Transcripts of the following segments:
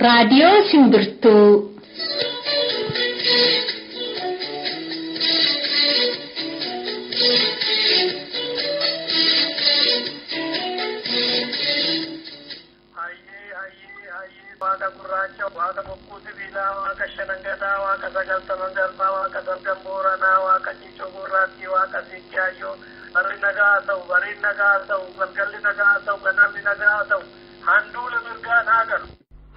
Radio Simbirtuu. Waaqa gurraacha, waaqa bokkuu sibiilaa, waaqa shanangataa, waaqa sagaltaman galmaa, waaqa dargan booranaa, waaqa ciicoo gurraattii, waaqa sikkaayyoo, barri nagaa ta'u, bariin nagaa ta'u, galgalli nagaa ta'u, ganamni nagaa ta'u, handuula mirgaan haa galu.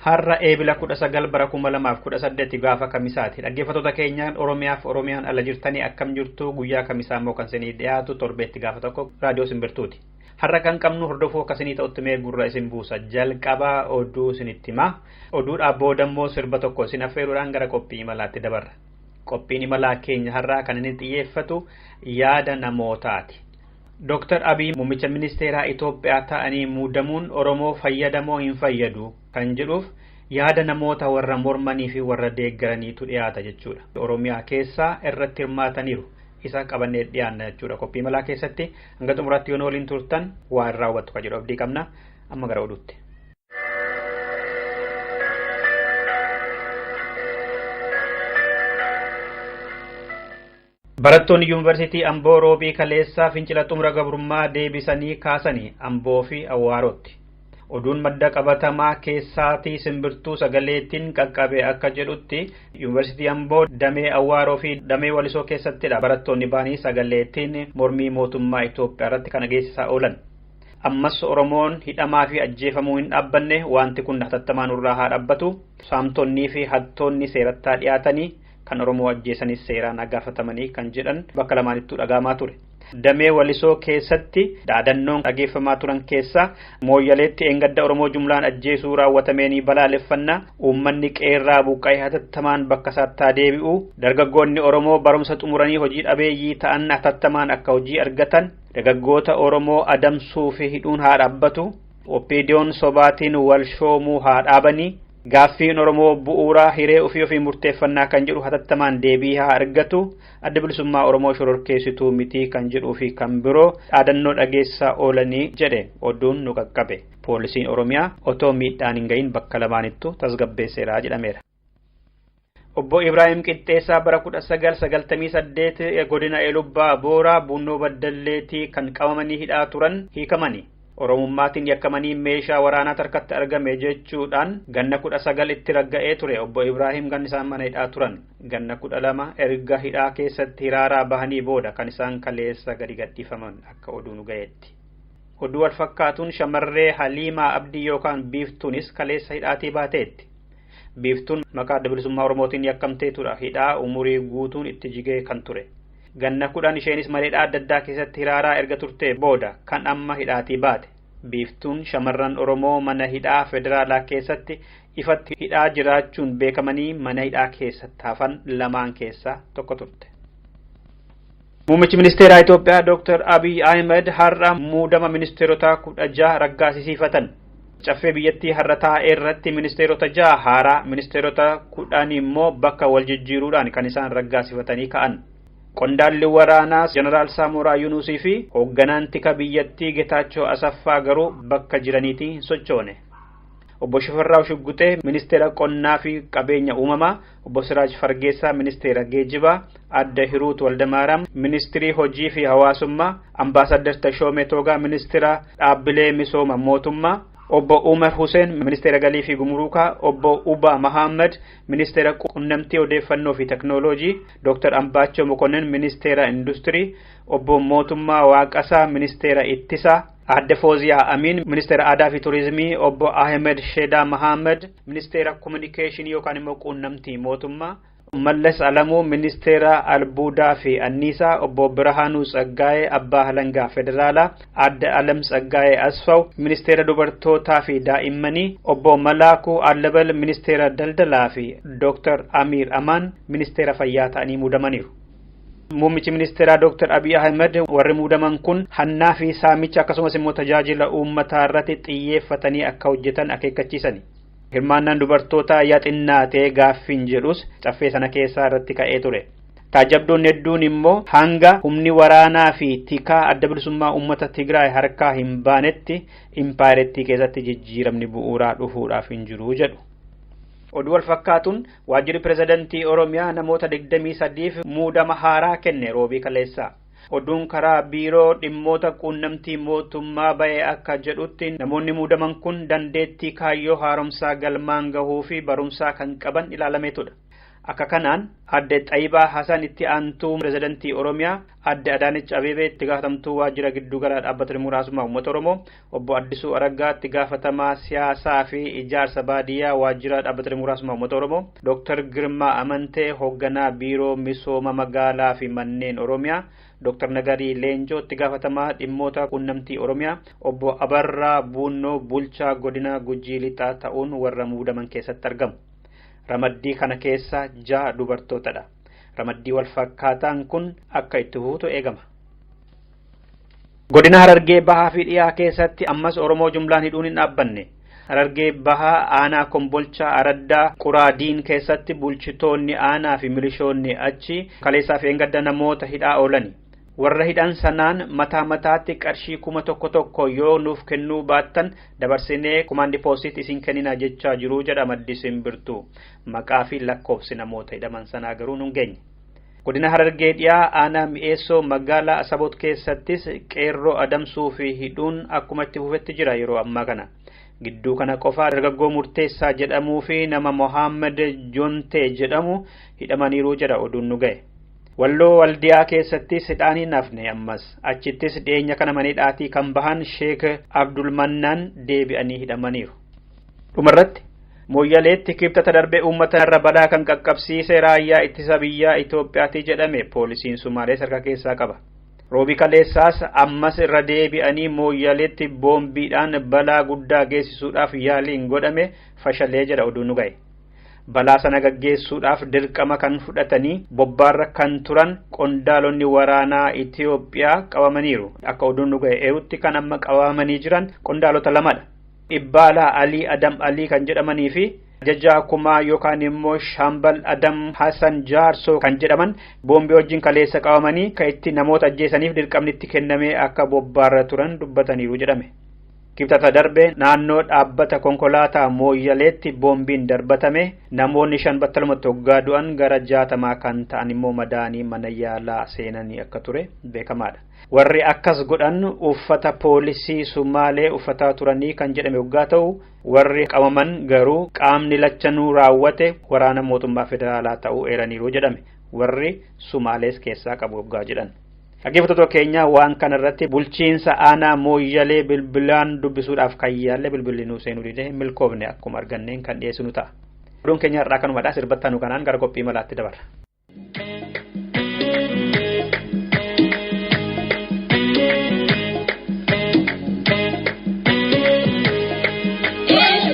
Har'a eebila 19/2018 gaafa kamisaati. Dhaggeeffattoota keenyaan Oromiyaaf Oromiyaan ala jirtanii akkam jirtu guyyaa kamisaa immoo kan isinii dhiyaatu torbeetti gaafa tokko raadiyoo Simbirtuuti. Har'a kan qabnu hordofuu akkasii ta'utti mee gurra isin buusa. Jalqabaa oduu isinitti himaa. Oduudhaa booda immoo sirba tokko isin affeeruudhaan gara qophii imalaatti dabarra. Qophiin imalaa keenya har'aa kan inni xiyyeeffatu yaada namootaati. Dr. Abiy muummicha ministeeraa Itoophiyaa ta'anii muudamuun Oromoo fayyadamoo hin fayyadu kan jedhuuf yaada namoota warra mormanii fi warra deeggaraniitu dhiyaata jechuudha. Oromiyaa keessaa irratti hirmaataniiru. Isa qabannee dhiyaanna jechuudha. Qophii imalaa keessatti hanga xumuraatti yoo waliin turtan waan raawwattu kan jedhu abdii qabna. Amma gara oduutti. Barattoonni yuunivarsiitii Amboo Roobii Kaleessaa fincila xumura gabrummaa deebisanii kaasanii Amboo fi Awwaarotti. Oduun madda qabatamaa keessaatii Simbirtuu sagaleettiin qaqqabe akka jedhutti yuunivarsiitii Amboo damee Awwaaroo fi damee Walisoo keessattidha. Barattoonni baanii sagaleettiin mormii mootummaa Itoophiyaa irratti kan geessisaa oolan. Ammas Oromoon hidhamaa fi ajjeefamuu hin dhaabbanne wanti kun hatattamaan irraa haa dhaabbatu. Saamtonnii fi hattoonni seerattaa dhiyaatanii kan Oromoo ajjeesanis seeraan gaafatamanii kan jedhan bakka lamaanittuu dhagahamaa ture. Damee Walisoo keessatti dhaadannoon dhageeffamaa turan keessaa mooyyaleetti engadda Oromoo jumlaan ajjeesuu raawwatameenii balaaleffannaa uummanni qeerraa buqqa'ee hatattamaan bakka isaatti deebi'u dargaggoonni Oromoo barumsa xumuranii hojii dhabeeyyii ta'an hatattamaan akka hojii argatan dargaggoota Oromoo adamsuu fi hidhuun haa dhaabbatu oppiidiyoon sobaatiin wal shoomuu haa dhaabanii gaaffiin Oromoo bu'uuraa hiree ofii murteeffannaa kan jedhu hatattamaan deebii haa argatu adda bilisummaa Oromoo shororkeessituu miti kan jedhuu fi kan biroo dhaadannoo dhageessaa oolanii jedhe oduun nu qaqqabe. Poolisiin Oromiyaa otoo miidhaan hin gahin bakka lamaanittu tasgabbeesseera jedhameera. Obbo Ibrahim Qixxeessaa bara 1998 godina Elubbaa Booraa Bunnoo Baddalleetii kan qabamanii hidhaa turan hiikamanii. Oromummaatiin yakkamanii meeshaa waraanaa tarkatti argame jechuudhaan ganna 19 itti ragga'ee ture. Obbo Ibrahim kan isaan mana hidhaa turan ganna 12 erga hidhaa keessatti hiraaraa bahanii booda kan isaan kaleessa gadi gadhiifaman akka oduu nu ga'eetti. Oduu wal fakkaatuun shamarree Haliimaa Abdii yookaan Biiftuunis kaleessa hidhaatii baateetti. Biiftuun maqaa adda bilisummaa Oromootiin yakkamteetudha. Hidhaa umurii guutuun itti jigee kan ture. Ganna 10 isheenis mareedhaa adda addaa keessatti hiraaraa erga turte booda kan amma hidhaatii baate. Biiftuun shamarran Oromoo mana hidhaa federaalaa keessatti ifatti hidhaa jiraachuun beekamanii mana hidhaa keessatti hafan lamaan keessaa tokko turte. Muummichi ministeeraa Itoophiyaa Dr. Abiy Ahmed har'a muudama ministeerota 16 raggaasisiifatan. Caffee biyyattii har'a taa'ee irratti ministeerota 6 haaraa ministeerota 10 immoo bakka wal jijjiiruudhaan kan isaan raggaasifatanii ka'an. Qondaalli waraanaa Jeneraal Saamoraa Yuunusii fi hoogganaan tika biyyattii Getaachoo Asaffaa garuu bakka jiraniitii hin sochoone. Obbo Shifarraa Shuggutee ministeera qonnaa fi qabeenya uumamaa, Obbo Siraaj Fargeessaa ministeera geejjibaa, Adda Hiruut Waldamaaram ministirii hojii fi hawaasummaa, Ambaasaddar Tashoomee Toogaa ministeera dhaabbilee misooma mootummaa, Obbo Umar Hussein ministeera galii fi gumuruukaa, Obbo Uba Muhammad ministeera qunnamtii odeeffannoo fi teknooloojii, Dr. Ambaachoo Mokonnin ministeera industirii, Obbo Mootummaa Waaqasaa ministeera ittisaa, Adde Fooziyaa Amin ministeera aadaa fi turizimii, Obbo Ahmed Sheedaa Muhammad ministeera kominikeeshinii yookaan immoo qunnamtii mootummaa, Mallas Alamuu ministeera albuudaa fi anniisaa, Obbo Birhaanuu Tsaggaayee abbaa halangaa federaalaa, Adde Alam Tsaggaayee Asfaw ministeera dubartootaa fi daa'immanii, Obbo Malaakuu Allabal ministeera daldalaa fi Dr. Amir Amaan ministeera fayyaa ta'anii muudamaniiru. Muummichi ministeeraa Dr. Abiy Ahmed warri muudaman kun hannaa fi saamicha akkasumas immoo tajaajila uummataa irratti xiyyeeffatanii akka hojjetan akeekkachiisani. Hirmaannaan dubartootaa yaa xinnaatee gaaffiin jedhus caffee sana keessaa irratti ka'ee ture. Taajabdoonni hedduun immoo hanga humni waraanaa fi tikaa adda bilisummaa uummata Tigraay harkaa hin baanetti impaayirettii keessatti jijjiiramni bu'uuraa dhufuudhaaf hin jiru jedhu. Oduu wal fakkaatuun waajjirri pirezidantii Oromiyaa namoota 23f muudama haaraa kenne roobii kaleessaa. Oduun karaa biiroo dhimmoota quunnamtii mootummaa ba'ee akka jedhutti namoonni muudaman kun dandeettii kaayyoo haaromsaa galmaan gahuu fi barumsaa kan qaban ilaalameetudha. Akka kanaan adde Xaayibaa Hasan itti aantuu pirezidantii Oromiyaa, adde Adaanech Abeebee itti gaafatamtuu waajjira giddugala dhaabbata dimokiraasummaa uummata Oromoo, obbo Addisuu Araggaa itti gaafatamaa siyaasaa fi ijaarsa baadiyyaa waajjira dhaabbata dimokiraasummaa uummata Oromoo, Dr. Girmaa Amantee hoogganaa biiroo misooma magaalaa fi manneen Oromiyaa, Dr. Nagarii Leenjoo itti gaafatamaa dhimmoota quunnamtii Oromiyaa, obbo Abarraa Buunnoo bulchaa godina Gujii Lixaa ta'uun warra muudaman keessatti argamu. Ramaddii kana keessa 6 dubartootadha. Ramaddii wal fakkaataan kun akka itti fuutu eegama. Godina Harargee Bahaa fi Dhiyaa keessatti ammas Oromoo jumlaan hidhuun hin dhaabbanne. Harargee Bahaa aanaa Kombolchaa Araddaa Quraadiin keessatti bulchitoonni aanaa fi milishoonni achi kaleessaa fi engadda namoota hidhaa oolani. Warra hidhan sanaan mataa mataatti qarshii 1,000 yoo nuuf kennuu baattan dabarsinee kumaandi poosit isin kennina jechaa jiru jedha maddi Simbirtuu. Maqaa fi lakkoofsi namoota hidhaman sanaa garuu nun geenye. Godina Harargee Dhiyaa aanaa Mi'eessoo magaalaa Asabot keessattis qeerroo adamsuu fi hidhuun akkuma itti fufetti jira yeroo ammaa kana. Gidduu kana qofaa dargaggoo Murteessaa jedhamuu fi nama Mohaammed Jontee jedhamu hidhamaniiru jedha oduun nu ga'e. Walloo Waldiyaa keessattis hidhaan hin hafne ammas achittis dhiyeenya kana manidhaatii kan bahan Sheek Abdul Mannaan deebi'anii hidhamaniiru. Dhumarratti Mooyyaleetti kibxata darbee uummata irra balaa kan qaqqabsiise raayyaa ittisa biyyaa Itoophiyaati jedhame poolisiin Sumaalees harka keessaa qaba. Roobii kaleessaas ammas irra deebi'anii Mooyyaleetti boombiidhaan balaa guddaa geessisuudhaaf yaaliin godhame fashalee jedha oduun nu ga'e. Balaa sana gaggeessuudhaaf dirqama kan fudhatanii bobbaarra kan turan qondaalonni waraanaa Itoophiyaa qabamaniiru. Akka oduun nu ga'e eerutti kan amma qabamanii jiran qondaalota 2dha. Ibbaalaa Alii Adam Alii kan jedhamanii fi Jajjaa Kumaa yookaan immoo Shaambal Adam Hassan Jaarsoo kan jedhaman boombii wajjin kaleessa qabamanii kan itti namoota ajjeesaniif dirqamni itti kennamee akka bobbaarra turan dubbataniiru jedhame. Kibxata darbe naannoo dhaabbata konkolaataa Mooyyaleetti boombiin darbatame namoonni 5 battalumatti hoggaa du'an gara 60 kan ta'an immoo madaanii mana yaalaa seenanii akka ture beekamaadha. Warri akkas godhan uffata poolisii Sumaalee uffataa turanii kan jedhame hoggaa ta'u warri qabaman garuu qaamni lachanuu raawwate waraana mootummaa federaalaa ta'uu eeraniiru jedhame. Warri Sumaalees keessaa qabu hoggaa jedhan. Dhaggeeffattoota keenya waan kana irratti bulchiinsa aanaa Mooyyalee bilbilaan dubbisuudhaaf kan yaalle bilbilli nuu seenuu dide milkoofne akkuma arganneen kan dhiyeessinu ta'a. Oduun keenya irraa kanumadha sirbattaanu kanaan gara qophii malaatti dabarra. Hey,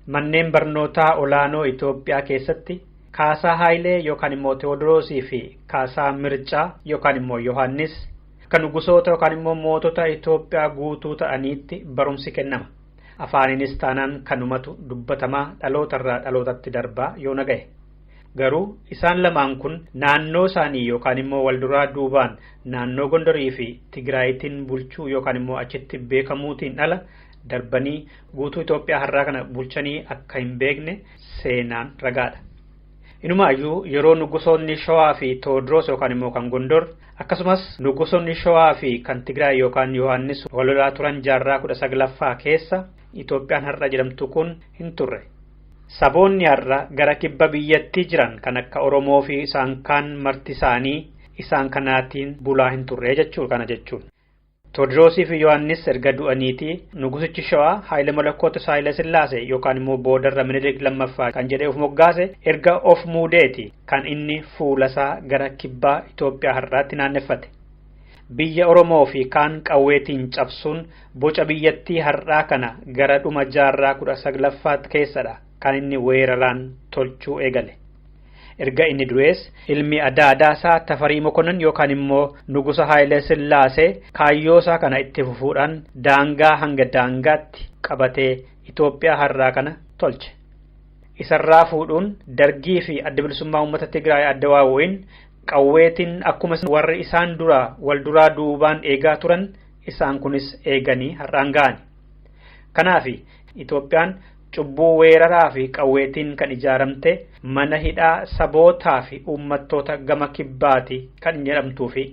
manneen barnootaa olaanoo Itoophiyaa keessatti Kaasaa Haayilee yookaan immoo Tewoodiroosii fi Kaasaa Mircaa yookaan immoo Yohaannis kan nugusoota yookaan immoo mootota Itoophiyaa guutuu ta'aniitti barumsi kennama. Afaaninis taanaan kanumatu dubbatamaa dhalootarraa dhalootatti darbaa yoo naga'e. Garuu isaan lamaan kun naannoo isaanii yookaan immoo walduraa duubaan naannoo Gondorii fi Tigraayitiin bulchuu yookaan immoo achitti beekamuutiin ala darbanii guutuu Itoophiyaa har'aa kana bulchanii akka hin beekne seenaan ragaadha. Inumaayyuu yeroo nugusoonni Shawaa fi Tewoodiroos yookaan immoo kan Gondor akkasumas nugusoonni Shawaa fi kan Tigraay yookaan Yohaannis walolaa turan jaarraa 19ffaa keessa Itoophiyaan har'a jedhamtu kun hin turre. Saboonni har'a gara kibba biyyattii jiran kan akka Oromoo fi isaan kaan marti isaanii isaan kanaatiin bulaa hin turre jechuudha kana jechuun. Tewoodiroosii fi Yohaannis erga du'aniitii nugusichi Shawaa Haayile Malakkoota Haayile Sillaasee yookaan immoo boodarra Minilik lammaffaa kan jedhee of moggaase erga of muudeeti kan inni fuulasaa gara kibbaa Itoophiyaa har'aatti naanneffate. Biyya Oromoo fi kaan qawweetiin cabsuun boca biyyattii har'aa kana gara dhuma jaarraa 19ffaatti keessadha kan inni weeraraan tolchuu eegale. Erga inni du'ees ilmi Adaasaa Tafarii Mokonnon yookaan immoo nugusa Haayile Sillaasee kaayyoosaa kana itti fufuudhaan daangaa hanga daangaatti qabatee Itoophiyaa har'aa kana tolche. Isarraa fuudhuun Dargii fi Adda Bilisummaa Uummata Tigraay adda waawuun qawweetiin akkuma warri isaan dura wal duraa duubaan eegaa turan isaan kunis eeganii har'aan ga'ani. Kanaafi Itoophiyaan cubbuu weeraraa fi qawweetiin kan ijaaramte mana hidhaa sabootaa fi uummattoota gama kibbaati kan jedhamtuu fi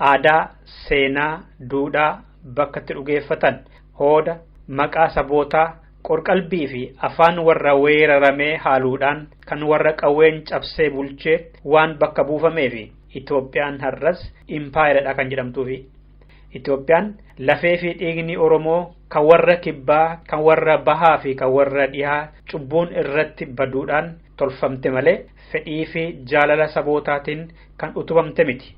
aadaa, seenaa, duudhaa bakka itti dhugeeffatan, hooda, maqaa sabootaa, qorqalbii fi afaan warra weeraramee haaluudhaan kan warra qawween cabsee bulchee waan bakka buufamee fi Itoophiyaan har'as impaayiradha kan jedhamtuufi. Itoophiyaan lafee fi dhiigni Oromoo kan warra kibbaa, kan warra bahaa fi kan warra dhihaa cubbuun irratti baduudhaan tolfamte malee fedhii fi jaalala sabootaatiin kan utubamte miti.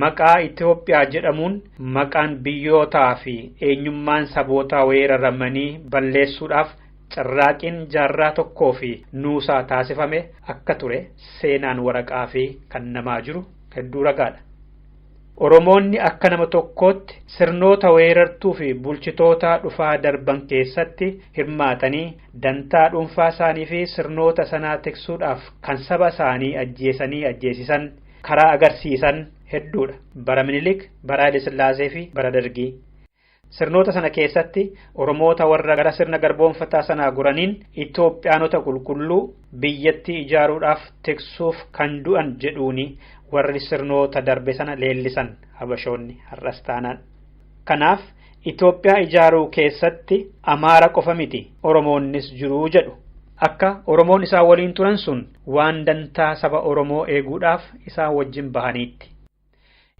Maqaa Itoophiyaa jedhamuun maqaan biyyootaa fi eenyummaan sabootaa weeraramanii balleessuudhaaf carraaqiin jaarraa tokkoo fi nuusaa taasifame akka ture seenaan waraqaa fi kan namaa jiru hedduu ragaadha. Oromoonni akka nama tokkootti sirnoota weerartuu fi bulchitoota dhufaa darban keessatti hirmaatanii dantaa dhuunfaa isaanii fi sirnoota sanaa tiksuudhaaf kan saba isaanii ajjeesisan karaa agarsiisan hedduudha. Bara Minilik, bara Haayile Sillaasee fi bara Dargii. Sirnoota sana keessatti Oromoota warra gara sirna garboonfataa sanaa guraniin Itoophiyaanota qulqulluu biyyattii ijaaruudhaaf tiksuuf kan du'an jedhuuni warri sirnoota darbe sana leellisan Habashoonni har'as taanaan. Kanaaf Itoophiyaa ijaaruu keessatti Amaara qofa miti Oromoonnis jiruu jedhu. Akka Oromoon isaa waliin turan sun waan dantaa saba Oromoo eeguudhaaf isaa wajjin bahaniitti.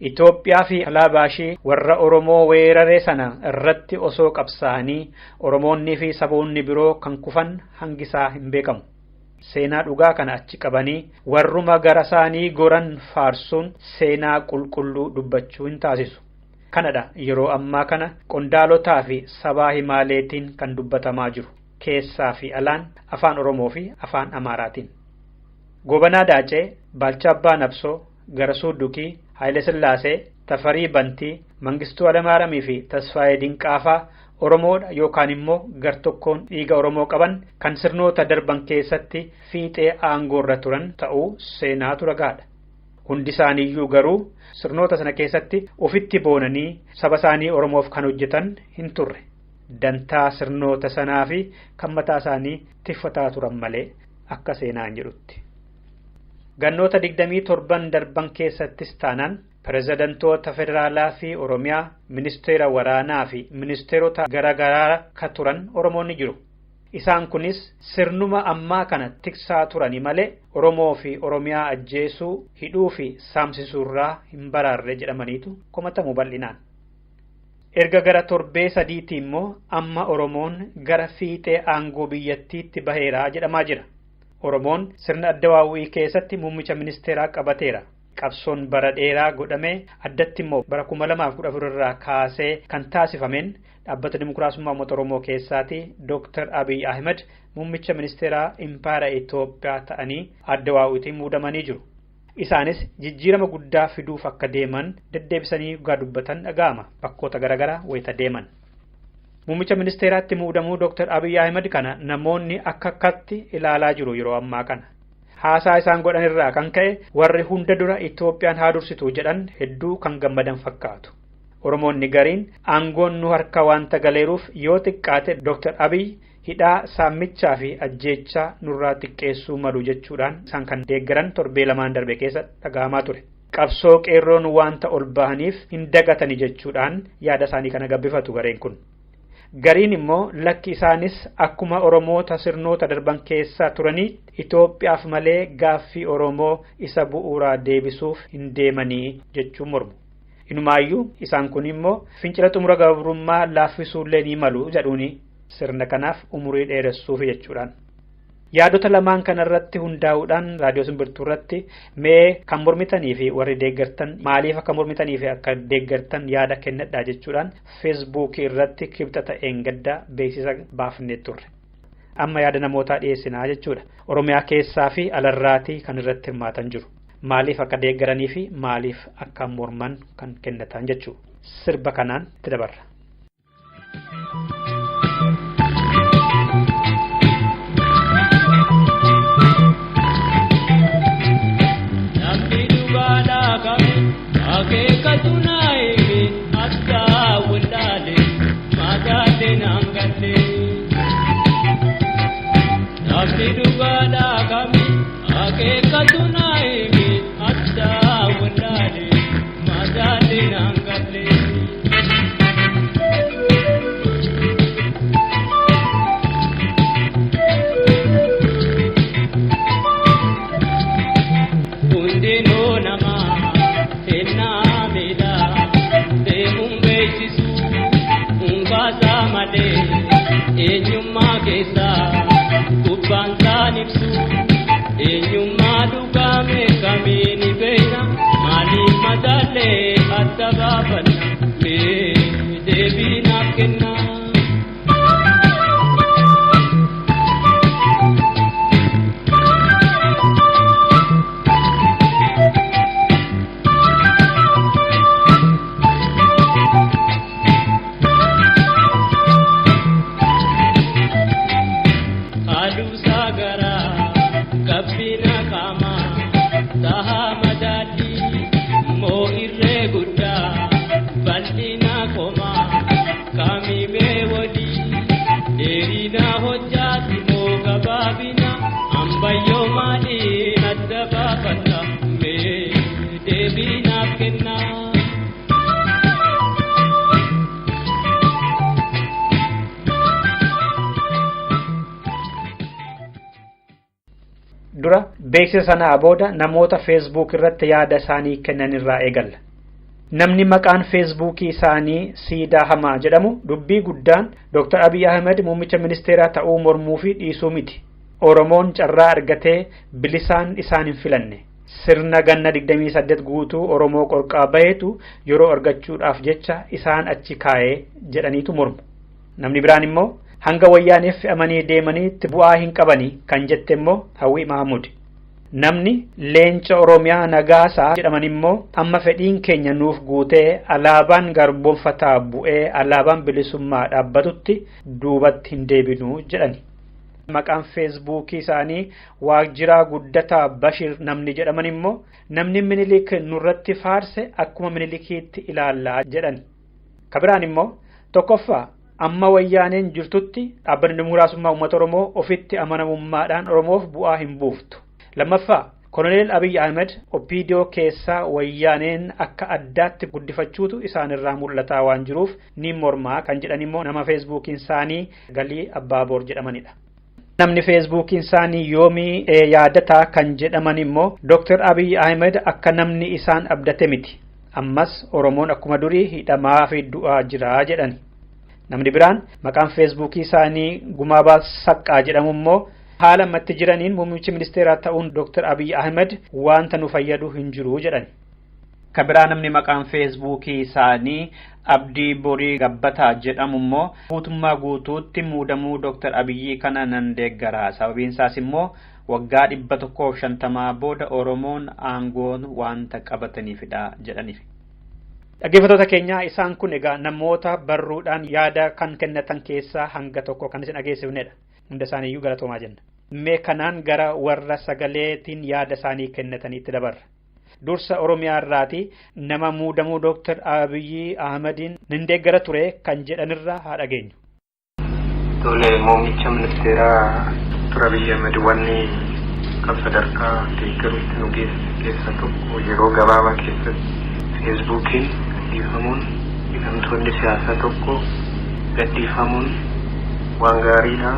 Itoophiyaa fi alaabaashii warra Oromoo weeraree sana irratti osoo qabsaa'anii Oromoonni fi saboonni biroo kan kufan hangisaa hin beekamu. Seenaa dhugaa kana achi qabanii warruma gara isaanii goran faarsuun seenaa qulqulluu dubbachuu hin taasisu. Kanadha yeroo ammaa kana qondaalotaa fi sabaa himaaleetiin kan dubbatamaa jiru. Keessaa fi alaan afaan Oromoo fi afaan Amaaraatiin. Gobanaa Daacee, Baalchaa Abbaa Nabsoo, Garasuu Dukii, Haayile Sillaasee, Tafarii Bantii, Mangistuu Alamaaramii fi Tasfaayee Dinqaafaa Oromoodha yookaan immoo gartokkoon dhiiga Oromoo qaban kan sirnoota darban keessatti fiixee aangoorra turan ta'uu seenaatu ragaadha. Hundi isaaniiyyuu garuu sirnoota sana keessatti ofitti boonanii saba isaanii Oromoof kan hojjetan hin turre. Dantaa sirnoota sanaa fi kan mataa isaanii tiffataa turan malee akka seenaan jedhutti. Gannoota 27 darban keessattis taanaan pirezidantoota federaalaa fi Oromiyaa, ministeera waraanaa fi ministeerota garaagaraa ka turan Oromoonni jiru. Isaan kunis sirnuma ammaa kana tiksaa turani malee Oromoo fi Oromiyaa ajjeesuu, hidhuu fi saamsisuurraa hin baraarre jedhamaniitu komatamu bal'inaan. Erga gara torbee sadiitti immoo amma Oromoon gara fiixee aangoo biyyattiitti baheeraa jedhamaa jira. Oromoon sirna adda waawwii keessatti muummicha ministeeraa qabateera. Qabsoon bara dheeraa godhamee addatti immoo bara 2014 irraa kaasee kan taasifameen dhaabbata dimokiraasummaa uummata Oromoo keessaati Dr. Abiy Ahmed muummicha ministeeraa Impaara Itoophiyaa ta'anii adda waa'uutiin muudamanii jiru. Isaanis jijjiirama guddaa fiduuf akka deeman deddeebisanii dhugaa dubbatan dhaga'ama bakkoota garaagaraa wayita deeman. Muummicha ministeeraatti muudamuu Dr. Abiy Ahmed kana namoonni akkatti ilaalaa jiru yeroo ammaa kana. Haasaa isaan godhan irraa kan ka'e warri hunda dura Itoophiyaan haa dursitu jedhan hedduu kan gammadan fakkaatu. Oromoonni gariin aangoon nu harka waanta galeeruuf yoo xiqqaate Dr. Abiy hidhaa saammichaa fi ajjeechaa nurraa xiqqeessuu malu jechuudhaan isaan kan deeggaran torbee lamaan darbe keessa dhaga'amaa ture. Qabsoo qeerroon waanta ol bahaniif hin dagatani jechuudhaan yaada isaanii kana gabbifatu gareen kun. Gariin immoo lakki isaanis akkuma Oromoota sirnoota darban keessa turanii Itoophiyaaf malee gaaffii Oromoo isa bu'uuraa deebisuuf hin deemanii jechuun mormu. Inumaayyuu isaan kun immoo fincila xumura gabrummaa laaffisuullee ni malu jedhuuni sirna kanaaf umurii dheeressuuf jechuudhaan. Yaadota lamaan kanarratti hundaa'uudhaan raadiyoo simbirtuu irratti mee kan mormitanii fi warri deeggartan maaliif akka mormitanii fi akka deeggartan yaada kennadhaa jechuudhaan feesbuukii irratti kibxata eengaddaa beeksisa baafnee turre. Amma yaada namootaa dhiyeessinaa jechuudha. Oromiyaa keessaa fi alarraatii kan irratti hirmaatan jiru. Maaliif akka deeggaranii fi maaliif akka morman kan kennatan jechuudha. Sirba kanaan itti dabarra. Dura beeksisa sanaa booda namoota Facebook irratti yaada isaanii kennan irraa eegalla. Namni maqaan Facebookii isaanii Siidaa Hamaa jedhamu dubbii guddaan Dr. Abiy Ahmed muummicha ministeeraa ta'uu mormuu fi dhiisuu miti. Oromoon carraa argatee bilisaan isaan hin filanne. Sirna ganna 28 guutuu Oromoo qorqaa baheetu yeroo argachuudhaaf jecha isaan achi kaa'ee jedhaniitu mormu. Namni biraan immoo hanga wayyaaniif fe'amanii deemaniitti bu'aa hin qabanii kan jette immoo Hawwii Mahamud. Namni leenca Oromiyaa Nagaasaa jedhaman immoo amma fedhiin keenya nuuf guutee alaabaan garboonfataa bu'ee alaabaan bilisummaa dhaabbatutti duubatti hin deebinuu jedhani. Maqaan feesbuukii isaanii Waajjiraa Guddataa Bashir namni jedhaman immoo namni Minilik nurratti faarse akkuma Minilikiitti ilaallaa jedhani. Kabiraan immoo tokkoffaa amma wayyaaneen jirtutti dhaabbanni dimokiraasummaa uummata Oromoo ofitti amanamummaadhaan Oromoof bu'aa hin buuftu. Lammaffaa Koloneel Abiy Ahmed Oppiidiyoo keessaa wayyaaneen akka addaatti guddifachuutu isaan irraa mul'ataa waan jiruuf ni mormaa kan jedhan immoo nama feesbuukiin isaanii Galii Abbaaboor jedhamanidha. Namni feesbuukiin isaanii yoomii yaadataa kan jedhaman immoo Dr. Abiy Ahmed akka namni isaan abdate miti. Ammas Oromoon akkuma durii hidhamaa fi du'aa jira jedhani. Namni biraan maqaan feesbuukii isaanii Gumaabaa Saqqaa jedhamu immoo haala ammatti jiraniin muummichi ministeeraa ta'uun Dr. Abiy Ahmed wanta nu fayyadu hin jiru jedhani. Kabiraa namni maqaan feesbuukii isaanii Abdii Borii Gabbataa jedhamu immoo guutummaa guutuutti muudamuu Dr. Abiyyi kana nan deeggara. Sababiin isaas immoo waggaa 150 booda Oromoon aangoon wanta qabataniifidha jedhaniif. Dhaggeeffattoota keenya isaan kun egaa namoota barruudhaan yaada kan kennatan keessaa hanga tokko kan isin dhageessifnedha. Hunda isaaniiyyuu galatoomaa jenna. Mee kanaan gara warra sagaleetiin yaada isaanii kennataniitti dabarra. Dursa Oromiyaa irraati nama muudamuu Dr. Abiyyi Ahmadiin nan deeggara ture kan jedhanirraa haa dhageenyu. Tole muummicha ministeeraa Dr. Abiyyi Ahmad wanni kan sadarkaa deeggaruutti nu keessa tokko yeroo gabaabaa keessatti feesbuukiin gadhiifamuun hidhamtoonni siyaasaa tokko gadhiifamuun waan gaariidha.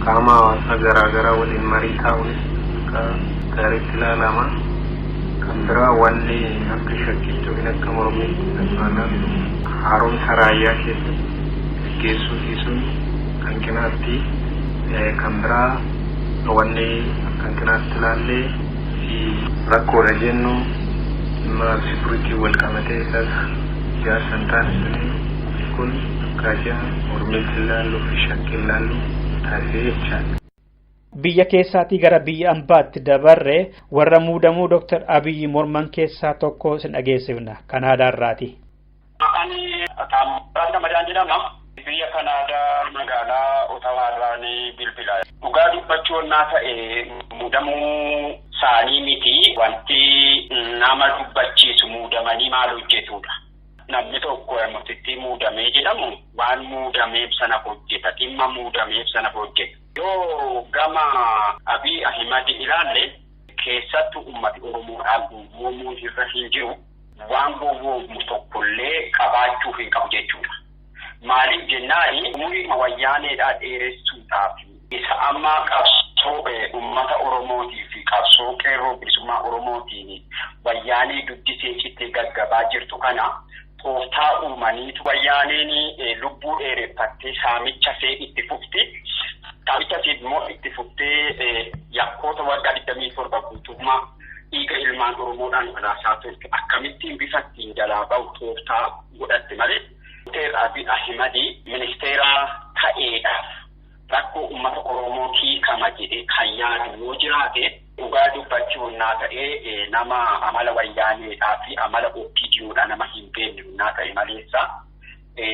Qaama hawaasaa garaagaraa waliin marii taa'uunis akka gaariitti ilaalama. Kan biraa wanni akka shakkiitti yookiin akka mormiitti haaromsa raayyaa keessatti geessuu dhiisuun kan kinaatti kan biraa wanni kan kinaatti ilaallee fi rakkoodha jennu dhimma sikuriitii wal qabatee isaas ijaarsan taasisanii kun akkaataa mormiitti ilaalluu fi shakki ilaalluu taasisee jechaadha. Biyya keessaatii gara biyya ambaatti dabarre warra muudamuu Dr. Abiyyi morman keessaa tokko isin dhageessifna. Kanaadaa irraati. Ani Taamiraat Madaan jedhama. Biyya Kanaadaa magaalaa Otawaa irraanii bilbilaa. Dhugaa dubbachuun naa ta'e muudamuu isaanii miti wanti nama dubbachiisu muudamanii maal hojjetudha. Namni tokko murtiitti muudamee jedhamu waan muudameef sana hojjeta. Dhimma muudameef sana hojjeta. Yoo gama Abiy Ahimad ilaalle keessattuu uummati Oromoodhaan gowwoomuu irra hin jiru waan gowwoomu tokkollee qabaachuu hin qabu jechuudha. Maaliif jennaan umurii wayyaaneedhaa dheeressuudhaaf isa amma qabsoo uummata Oromootii fi qabsoo qeerroo bilisummaa Oromootiin wayyaanee duddisee cittee gaggabaa jirtu kana tooftaa uumaniitu wayyaaneen lubbuu dheereffattee saamicha see itti fufti. Saamicha see immoo itti fuftee yakkoota waggaa 27 guutummaa dhiiga ilmaan Oromoodhaan walaasaa turte akkamittiin bifa ittiin jalaa bahu tooftaa godhatte malee Dr. Abiy Ahimad ministeera ta'eedhaaf rakkoo uummata Oromoo hiikama jedhee kan yaadu yoo jiraate dhugaa dubbachuun naa ta'ee nama amala wayyaaneedhaa fi amala OPDOdhaa nama hin beekne naa ta'e maleessa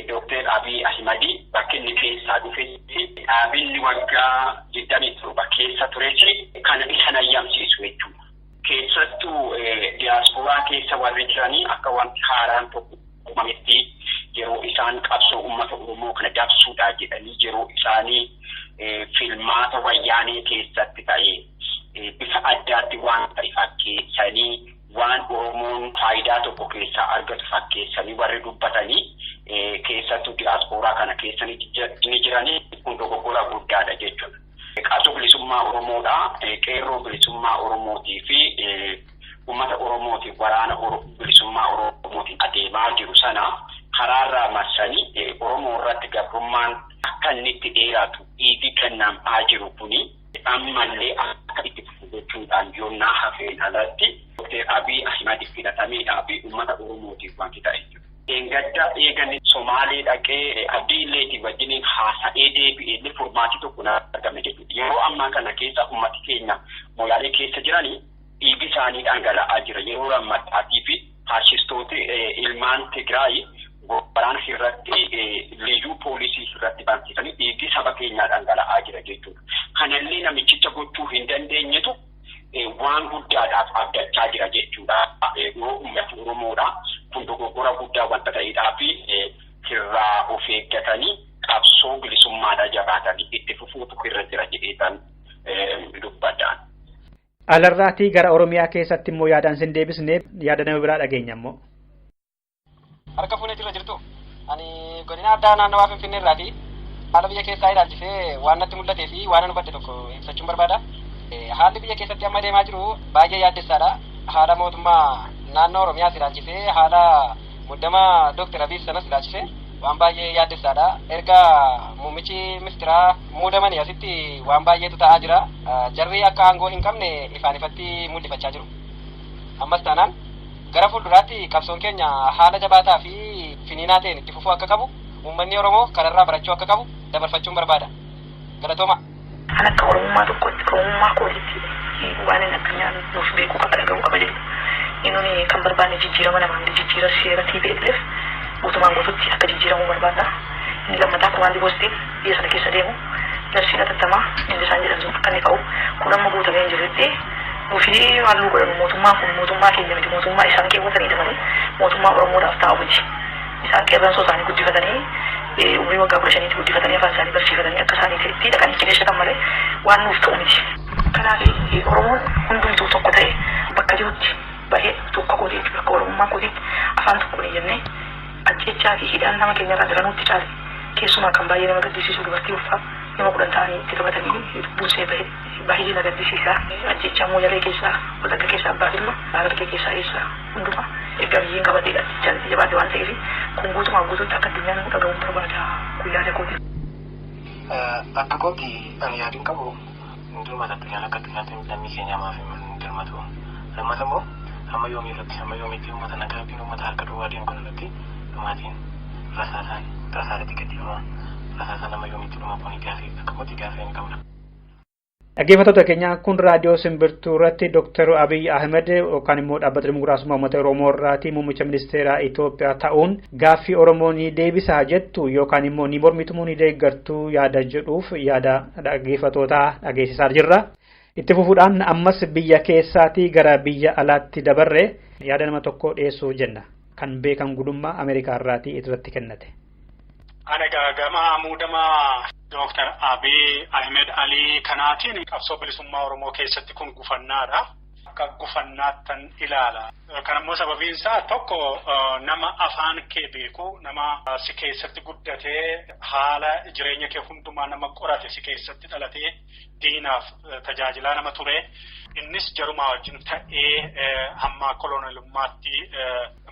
Dr. Abiy Ahimad bakka inni keessaa dhufetti dhaabinni waggaa 27 keessa turetti kan isa nayyamsiisu jechuudha. Keessattuu diyaasporaa keessa warri jiranii akka wanti haaraan tokko uumametti yeroo isaan qabsoo uummata Oromoo kana dabsuudhaa jedhanii yeroo isaanii filmaata wayyaanee keessatti ta'ee bifa addaatti waan ta'e fakkeessanii waan Oromoon faayidaa tokko keessaa argatu fakkeessanii warri dubbatanii keessattuu diyaasporaa kana keessa ni jiranii kun dogoggora guddaadha jechuudha. Qabsoo bilisummaa Oromoodhaa qeerroo bilisummaa Oromootii fi uummata Oromootiif waraana bilisummaa Oromootiin adeemaa jiru sana karaarraa marsanii Oromoo irratti gabrummaan akka inni itti dheeratu dhiigi kennamaa jiru kuni ammallee akka itti fufu jechuudhaan yoonnaa hafeen alatti Dr. Abiy Ahimad filatameedhaa fi uummata Oromootiif wanti ta'e jiru. Engadda eegani Somaalee dhaqee Abdiilleetii wajjiniin haasa'ee deebi'ee furmaatii tokko argame jechuudha. Yeroo ammaa kana keessa uummati keenya Moyaalee keessa jiranii dhiigi isaanii dhangala'aa jira. Yeroo rammadaatii fi faashistooti ilmaan Tigraay waraana irratti liyyuu poolisii irratti bansiisanii dhiigi saba keenyaa dhangala'aa jira jechuudha. Kanallee namichicha gochuu hin dandeenyetu waan guddaadhaaf abdachaa jira jechuudha. Yoo uummati Oromoodhaa kun dogoggora guddaa wanta ta'eedhaa fi irraa of eeggatanii qabsoo bilisummaadhaa jabaatanii itti fufuutu irra jira jedheetan dubbadhaan. Alarraatii gara Oromiyaa keessatti immoo yaadaan sin deebisnee yaada nama biraa dhageenya immoo. Harka fuunee jira jirtu. Ani godina addaa naannawaa Finfinnee irraati. Haala biyya keessaa ilaalchisee waan natti mul'atee fi waan hubadhe tokko ibsachuun barbaada. Haalli biyya keessatti amma deemaa jiru baay'ee yaaddessaadha. Haala mootummaa naannoo Oromiyaas ilaalchisee haala muddama Dr. Abiy sanas ilaalchisee waan baay'ee yaaddessaadha. Erga muummichi ministeeraa muudamanii asitti waan baay'eetu ta'aa jira. Jarri akka aangoo hin qabne ifaan ifatti mul'ifachaa jiru. Ammas taanaan gara fuulduraatti qabsoon keenya haala jabaataa fi finiinaa ta'een itti fufuu akka qabu uummanni Oromoo kanarraa barachuu akka qabu dabarfachuun barbaada. Galatooma. Kan akka Oromummaa tokkotti Oromummaa kootitti waan inni addunyaan nuuf beekuu qaba dhaga'uu qaba jedhu. Inni kan barbaanne jijjiirama namaan jijjiira seera TPLF guutumaan guututti akka jijjiiramuu barbaada. Inni lammataa kumaandii poostii biyya sana keessa deemu labsiin atattamaa inni isaan jedhan sun akka inni ka'u kun amma guutamee hin jirretti nufi halluu godhamu mootummaa kun mootummaa keenya miti mootummaa isaan keewwatanidha malee mootummaa Oromoodhaaf ta'u miti. Isaan qeerransoo isaanii guddifatanii umrii waggaa 15 guddifatanii afaan isaanii barsiifatanii akka isaanii ta'etti dhaqanii qineeshatan malee waan nuuf ta'u miti. Kanaaf Oromoon hundumtuu tokko ta'e bakka jirutti bahee tokko godhee bakka Oromummaa godheetti afaan tokko ni jennee ajjechaa fi hidhaan nama keenya irraa diranuutti caale keessumaa kan baay'ee nama gaddisiisu dubartii ulfaa nama 10 ta'anii itti taphatanii buusee baay'ee na gaddisiisa. Ajjechaa Mooyalee keessaa Wallagga keessaa Abbaa Ilma Harargee keessaa eessaa hundumaa egaa biyyiin qabatee ajjechaan jabaate waan ta'eef kun guutumaan guutuutti akka addunyaan dhaga'uun barbaada guyyaa jakooti. Akka kooti ani yaadin qabu hundumata addunyaan akka addunyaatti lammii keenya maaf hin dirmatu. Lammata immoo amma yoomiirratti amma yoomiitti uummata nagaa fi uummata harka duwwaa deemu kanarratti dhumaatiin rasaasatti gadhiifama. Rasaasaan amma yoomiitti dhuma kun gaafii akka kooti gaafii hin qabna. Dhaggeeffattoota keenya kun raadiyoo simbirtuu irratti Dr. Abiy Ahmed yookaan immoo dhaabbata dimokiraasummaa uummata Oromoo irraati muummicha ministeeraa Itoophiyaa ta'uun gaaffii Oromoo ni deebisaa jettu yookaan immoo ni mormitumuu ni deeggartuu yaada jedhuuf yaada dhaggeeffattootaa dhageessisaa jirra. Itti fufuudhaan ammas biyya keessaatii gara biyya alaatti dabarre yaada nama tokko dhiyeessuu jenna. Kan beekan gudummaa Ameerikaa irraati irratti kennate. Ana gama muudama Dr. Abiy Ahmed Ali kanaatiin qabsoo bilisummaa Oromoo keessatti kun gufannaadha. Akka gufannaattan ilaala. Kanammoo sababiin isaa tokko nama afaan kee beeku, nama si keessatti guddatee haala jireenya kee hundumaa nama qorate si keessatti dhalatee diinaaf tajaajilaa nama ture. Innis jarumaa wajjin ta'ee hamma kolonelummaatti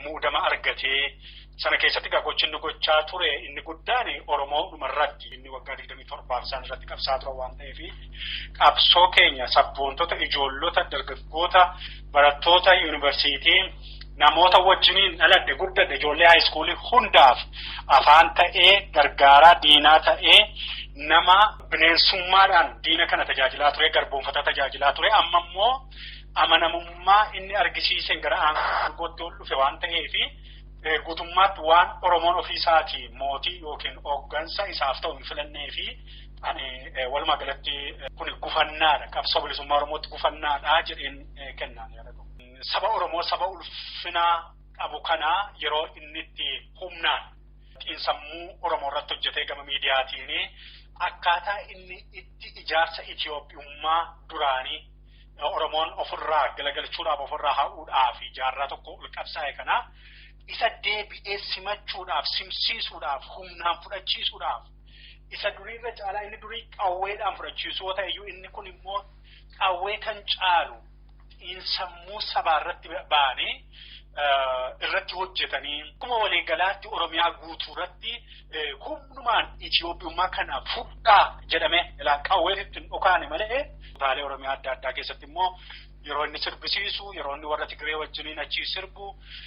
muudama argatee sana keessatti gochinni gochaa ture inni guddaan Oromoo dhumarratti inni waggaa 27 isaan irratti qabsaa ture waan ta'eef qabsoo keenya sabboontota ijoollota dargaggoota barattoota yuunivarsiitii namoota wajjiniin dhaladhe guddadhe ijoollee haayiskuulii hundaaf afaan ta'ee gargaaraa diinaa ta'ee nama bineensummaadhaan diina kana tajaajilaa ture garboonfataa tajaajilaa ture amma immoo amanamummaa inni argisiiseen gara aangootti ol dhufe waan ta'eef guutummaatti waan Oromoon ofiisaatii mootii yookiin hooggansa isaaf ta'u hin filannee fi walumaa galatti kun gufannaadha qabsoo bilisummaa Oromootti gufannaadha jedheen kennaan yaada tokko. Saba Oromoo saba ulfinaa qabu kanaa yeroo inni itti humnaan xiinsammuu Oromoo irratti hojjetee gama miidiyaatiin akkaataa inni itti ijaarsa Itiyoophiyummaa duraanii Oromoon ofirraa galagalchuudhaaf ofirraa ha'uudhaaf jaarraa tokko ol qabsaa'e kana isa deebi'ee simachuudhaaf simsiisuudhaaf humnaan fudhachiisuudhaaf isa duriirra caalaa inni durii qawweedhaan fudhachiisuu yoo ta'eyyuu inni kun immoo qawwee kan caalu xiinsammuu sabaa irratti ba'anii irratti hojjetanii akkuma waliigalaatti Oromiyaa guutuu irratti humnumaan Itiyoophiyummaa kana fudhaa jedhame qawweetti dhokaane malee kutaalee Oromiyaa adda addaa keessatti immoo yeroo inni sirbisiisu yeroo inni warra Tigree wajjiniin achi sirbu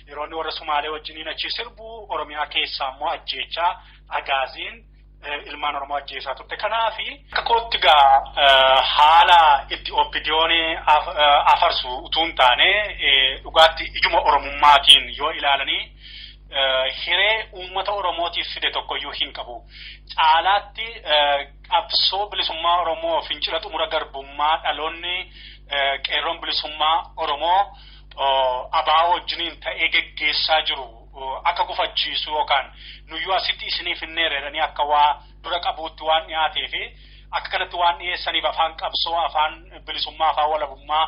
yeroo inni warra Sumaalee wajjiniin achi sirbu Oromiyaa keessaa immoo ajjeechaa agaaziin ilmaan Oromoo ajjeesaa turte. Kanaaf akka kootti haala itti OPDO'n afarsu utuu hin taane dhugaatti ijuma Oromummaatiin yoo ilaalanii hiree uummata Oromootiif fide tokkoyyuu hin qabu. Caalaatti qabsoo bilisummaa Oromoo fincila xumura garbummaa dhaloonni qeerroon bilisummaa Oromoo abaa wajjiniin ta'ee geggeessaa jiru akka gufachiisu yookaan nuyyuu asitti isiniif hin neeranii akka waa dura qabuutti waan dhiyaatee fi akka kanatti waan dhiyeessaniif afaan qabsoo afaan bilisummaa afaan walabummaa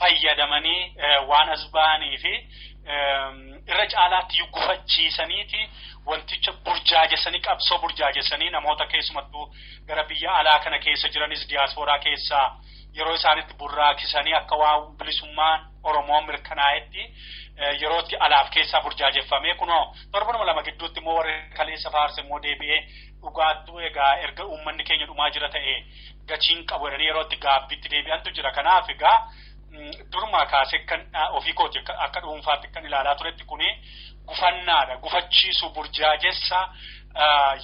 fayyadamanii waan as ba'anii fi irra caalaatti gufachiisaniiti wanticha burjaajessanii qabsoo burjaajessanii namoota keessumattuu gara biyya alaa kana keessa jiranis diyaaspooraa keessaa yeroo isaanitti burraakisanii akka waan bilisummaan Oromoo mirkanaa'etti yerootti alaaf keessaa burjaajeffamee kunoo torbanuma lama gidduutti immoo warri kaleessa faarse immoo deebi'ee dhugaattuu egaa erga uummanni keenya dhumaa jira ta'e gatiin qabu jedhanii yerootti gaabbiitti deebi'antu jira. Kanaaf egaa duruma kaasee kan ofii kooti akka dhuunfaatti kan ilaalaa turetti kuni gufannaadha. Gufachiisu burjaajessa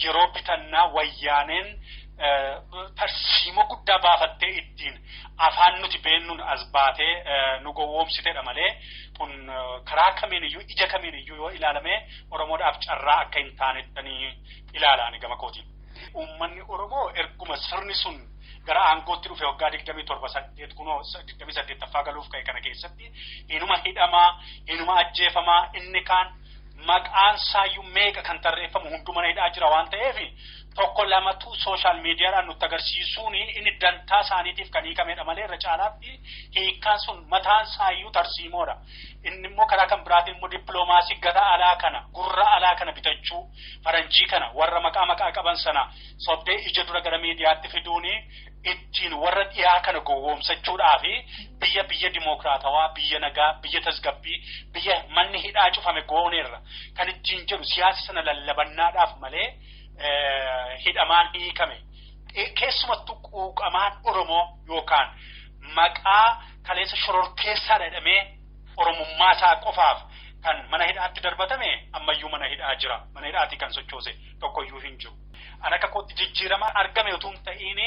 yeroo bitannaa wayyaaneen tarsiima guddaa baafattee ittiin afaan nuti beennuun as baatee nu gowwoomsiteedha malee kun karaa kamiiniyyuu ija kamiiniyyuu yoo ilaalame Oromoodhaaf carraa akka hin taanettanii ilaalaan gama kootiin. Uummanni Oromoo erguma sirni sun gara aangootti dhufe waggaa 27 kunoo 28ffaa galuuf ka'e kana keessatti inuma hidhamaa inuma ajjeefamaa inni kaan maqaan saayyuu meeqa kan tarreeffamu hunduma hidhaa jira waan ta'eef tokko lamatu social miidiyaadhaan nutti agarsiisuun inni dantaa isaaniitiif kan hiikamedha malee irra caalaatti hiikkaan sun mataan saayyuu tarsiimoodha. Inni immoo karaa kan biraatiin immoo dippiloomaasii gara alaa kana gurra alaa kana bitachuu faranjii kana warra maqaa qaban sana sobdee ija dura gara miidiyaatti fiduun ittiin warra dhiyaa kana gowwoomsachuudhaa fi biyya dimookiraatawaa biyya nagaa biyya tasgabbii biyya manni hidhaa cufame gooneerra kan ittiin jedhu siyaasa sana lallabannaadhaaf malee hidhamaan hiikame keessumattuu quuqamaan Oromoo yookaan maqaa kaleessa shororkeessaa jedhamee Oromummaa isaa qofaaf kan mana hidhaatti darbatame ammayyuu mana hidhaa jira. Mana hidhaatti kan sochoose tokkoyyuu hin jiru. Ana akka kootti jijjiirama argame utuu hin ta'iin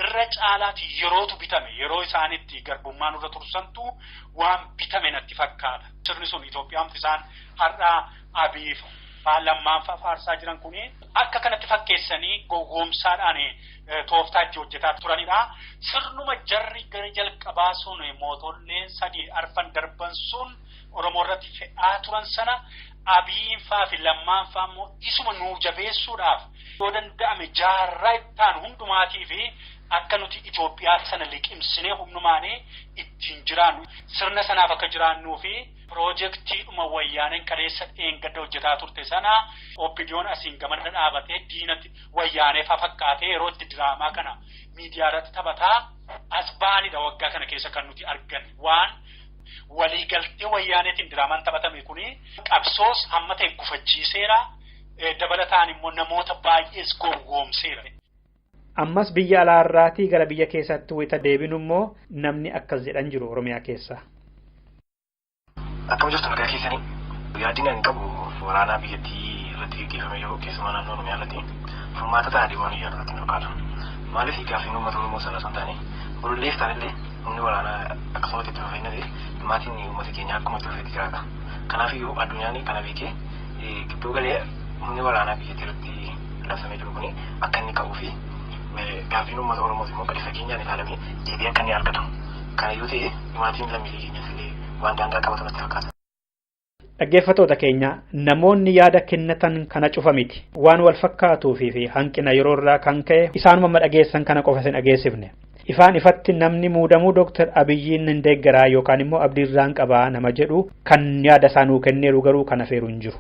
irra caalaatti yerootu bitame yeroo isaanitti garbummaan irra tursantu waan bitame natti fakkaata. Sirni sun Itoophiyaamti isaan har'aa Abiy Lammaan faarsaa jiran kuni akka kanatti fakkeessanii gowwoomsaadhaan tooftaa itti hojjetaa turanidha. Sirnuma jarri gara jalqabaa sun mootorleen 3 arfan darban sun Oromoo irratti fe'aa turan sana Abiyin faa fi Lammaan faa immoo isuma nuu jabeessuudhaaf yoo danda'ame jaarraa ittaan hundumaatii fi akka nuti Itoophiyaa sana liqimsinee humnumaanii ittiin jiraannu sirna sanaaf akka jiraannuu fi piroojeektiidhuma wayyaaneen kaleessa dheengadda hojjetaa turte sana OPDO'n asiin gamana dhaabatee diinatti wayyaanee fakkaatee yeroo itti diraamaa kana miidiyaa irratti taphataa as baanidha waggaa kana keessa kan nuti argan waan waliigaltee wayyaaneetiin diraamaan taphatame kuni qabsoos hamma ta'e gufachiiseera dabalataan immoo namoota baay'ees gowwoomseera. Ammas biyya alaarraatii gara biyya keessatti wayita deebinu immoo namni akkas jedhan jiru Oromiyaa keessa. Akkam jirtu nagaa keessanii yaadni ani qabu waraanaa biyyattii irratti gaggeeffame yeroo keessumaa naannoo Oromiyaa irratti furmaata ta'aa deemuun irratti fakkaata. Maaliif gaaffiin uummata Oromoo sana osoo hin taane ololleef taanillee humni waraanaa akkasumatti itti fufeennate maatiin uummata keenya akkuma itti fufeetti jiraata. Kanaaf iyyuu addunyaan kana beekee gidduu galee humni waraanaa biyyattii irratti labsamee jiru kuni akka inni qabuu fi gaaffiin uummata Oromoo immoo gadi fageenyaan ilaalamee deebii akka inni argatu. Kana yoo ta'e maatiin lammiilee keenyas illee waan daangaa qabatu natti fakkaata. Dhaggeeffattoota keenya namoonni yaada kennatan kana cufa miti waan wal fakkaatuu fi hanqina yeroo irraa kan ka'e isaanuma dhageessan kana qofa hin dhageessifne. Ifaan ifatti namni muudamuu Dr. Abiyyiin hin deeggaraa yookaan immoo abdiirraan qabaa nama jedhu kan yaada isaanuu kenneeru garuu kana feeru hin jiru.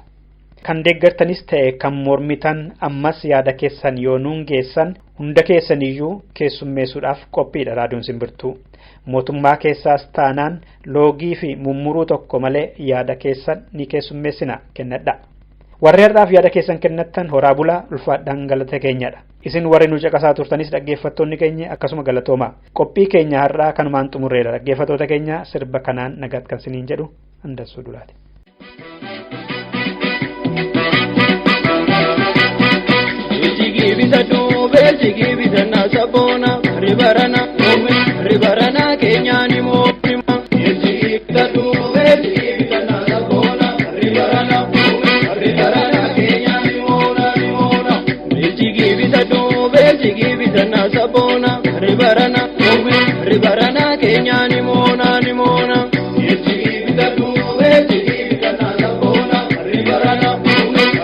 Kan deeggartanis ta'e kan mormitan ammas yaada keessan yoo nuun geessan hunda keessaniyyuu keessummeessuudhaaf qophiidha raadiyoon simbirtuu. Mootummaa keessaas taanaan loogii fi mummuruu tokko malee yaada keessan ni keessummeessina kennadha. Warri har'aaf yaada keessan kennattan horaa bulaa ulfaadhaan galata keenyadha. Isin warri nu caqasaa turtanis dhaggeeffattoonni keenya akkasuma galatooma. Qophii keenya har'aa kanumaan xumurreera dhaggeeffattoota keenya sirba kanaan nagaat kan siniin jedhu Andassuu Dulaati. Belchiki bisana sabona ribarana kenyani motima belchiki bisana sabona ribarana kenyani mona belchiki bisana sabona ribarana kenyani mona belchiki bisana sabona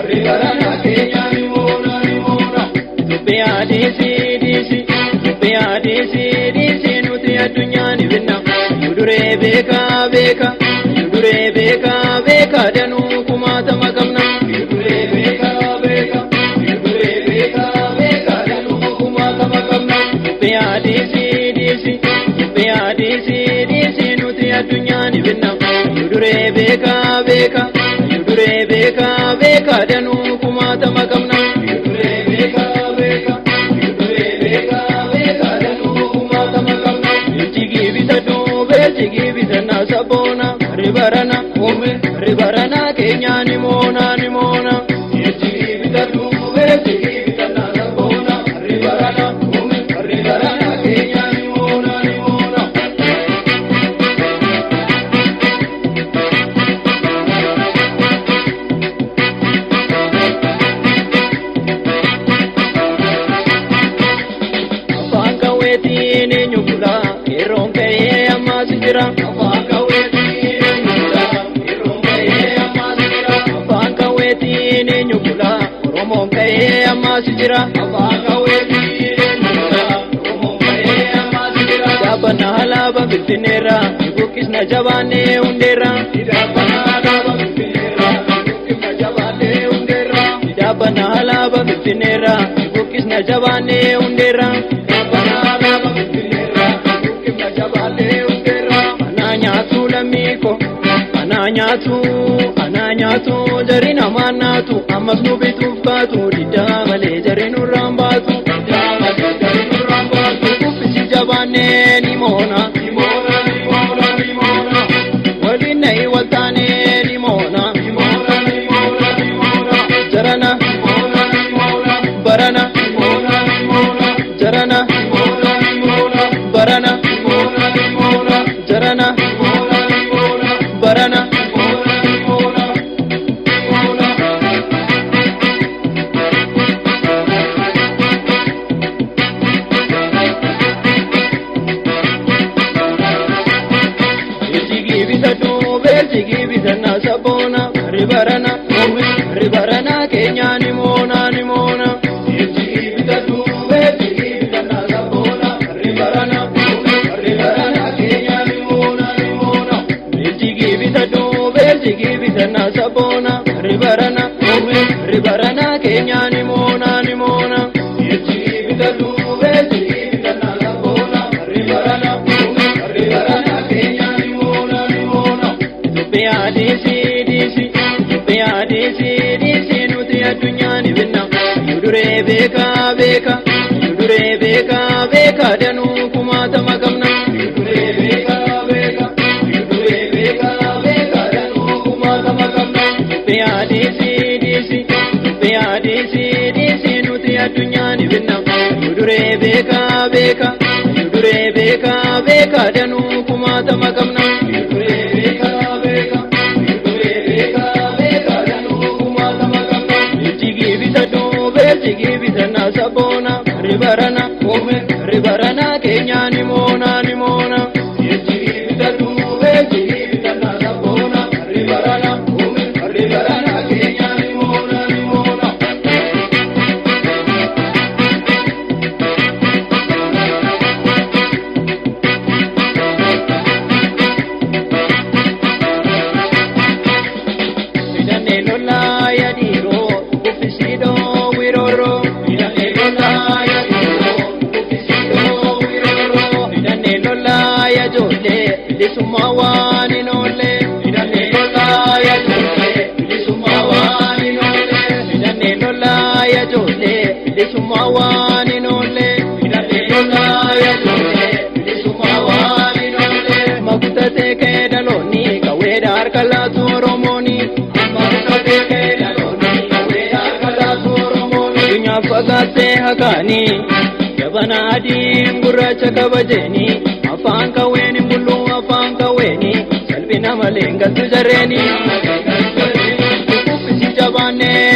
ribarana kenyani mona Disi nuti addunyaan binna yuduree beeka danuu kumaatama qabna yuduree beeka danuu kumaatama qabna disi nuti addunyaan binna yuduree beeka danuu kumaatama qabna yuduree beeka Belchiki bisatu, Belchiki bisatu. afaan kaweetiin eenyudha yeroo ka'ee ammaas jira afaan kaweetiin eenyu bula oromoon ka'ee ammaas jira afaan kaweetiin eenyudha oromoon ka'ee ammaas jira daabana halaaba bilbineera buqqisna jabaannee hundeera daabana halaaba bilbineera buqqisna jabaannee hundeera daabana halaaba bilbineera buqqisna jabaannee hundeera daabana halaaba bilbineera buqqisna jabaannee hundeera anaa nyaatu lammiiko anaa nyaatu jari namaan naatu ammas nu bituuf kaatu diddaa malee jari nurraan baatu diddaa malee jari nurraan baatu kubbisi jabaannee ni moona waliin na'i waltaanee ni moona jarana barana jarana barana jarana barana Belchigi bisana sabona ribarana Kenya ni mona Belchigi bisana sabona ribarana Kenya ni mona Belchigi bisana sabona ribarana Kenya ni mona Belchigi bisana sabona ribarana Kenya ni mona DC nuti addunyaa ni binna yuduree beeka danuu kumaatama qabna yuduree beeka danuu kumaatama qabna DC nuti addunyaa ni binna yuduree beeka danuu kumaatama qabna yuduree beeka Belchigi bisana sabona ribarana Kenya ni mona Belchigi bisana sabona ribarana Kenya ni mona Idane lola ya diro kufisido wiroro idane lola ya jole lisumawani nole idane lola ya jole lisumawani nole idane lola ya jole lisumawani nole idane lola ya jole lisumawani nole makutate ke daloni kaweda arkala toromoni makutate ke daloni kaweda arkala toromoni dunya fagate hakani jabana adiin gurracha kabajeni afaan kaweeni mullu afaan kaweeni salphina malee galtu jarreeni kubbisi jabaannee